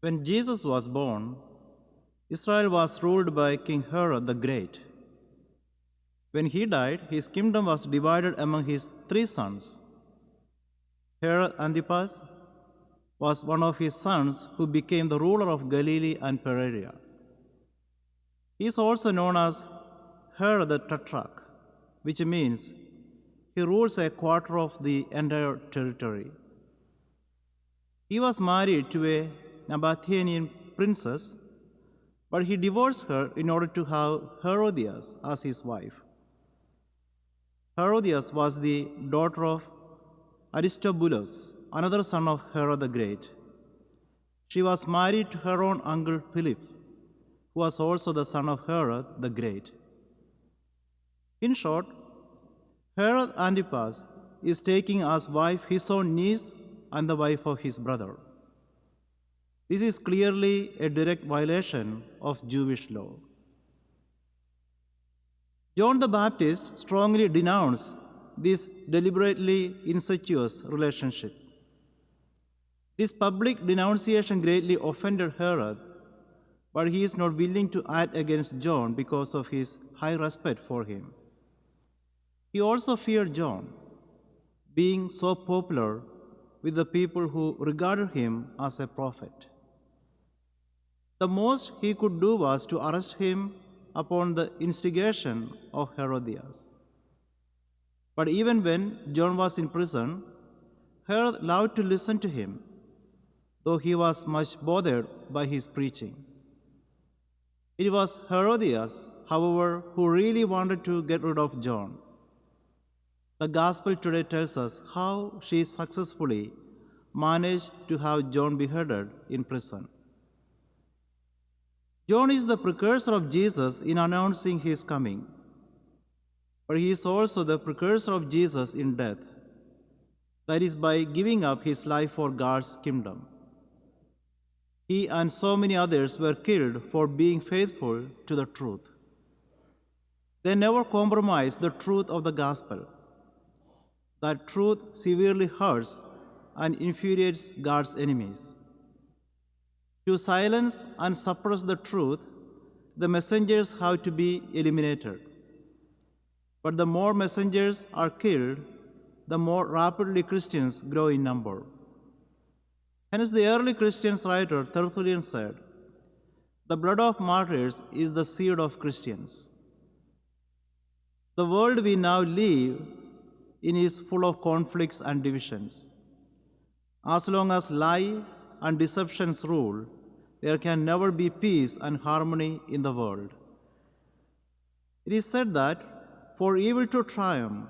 When Jesus was born, Israel was ruled by King Herod the Great. When he died, his kingdom was divided among his three sons. Herod Antipas was one of his sons who became the ruler of Galilee and Perea. He is also known as Herod the Tetrarch, which means he rules a quarter of the entire territory. He was married to a Nabatean princess, but he divorced her in order to have Herodias as his wife. Herodias was the daughter of Aristobulus, another son of Herod the Great. She was married to her own uncle Philip, who was also the son of Herod the Great. In short, Herod Antipas is taking as wife his own niece and the wife of his brother. This is clearly a direct violation of Jewish law. John the Baptist strongly denounced this deliberately incestuous relationship. This public denunciation greatly offended Herod, but he is not willing to act against John because of his high respect for him. He also feared John, being so popular with the people who regarded him as a prophet. The most he could do was to arrest him upon the instigation of Herodias. But even when John was in prison, Herod loved to listen to him, though he was much bothered by his preaching. It was Herodias, however, who really wanted to get rid of John. The Gospel today tells us how she successfully managed to have John beheaded in prison. John is the precursor of Jesus in announcing his coming, but he is also the precursor of Jesus in death, that is, by giving up his life for God's kingdom. He and so many others were killed for being faithful to the truth. They never compromised the truth of the gospel. That truth severely hurts and infuriates God's enemies. To silence and suppress the truth, the messengers have to be eliminated. But the more messengers are killed, the more rapidly Christians grow in number. Hence, the early Christian writer Tertullian said, "The blood of martyrs is the seed of Christians." The world we now live in is full of conflicts and divisions. As long as lie and deceptions rule, there can never be peace and harmony in the world. It is said that for evil to triumph,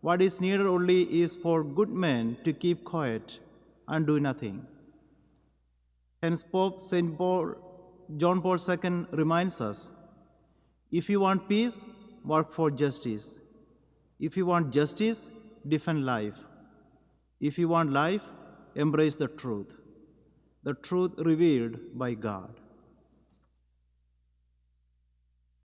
what is needed only is for good men to keep quiet and do nothing. Hence, Pope John Paul II reminds us, if you want peace, work for justice. If you want justice, defend life. If you want life, embrace the truth revealed by God.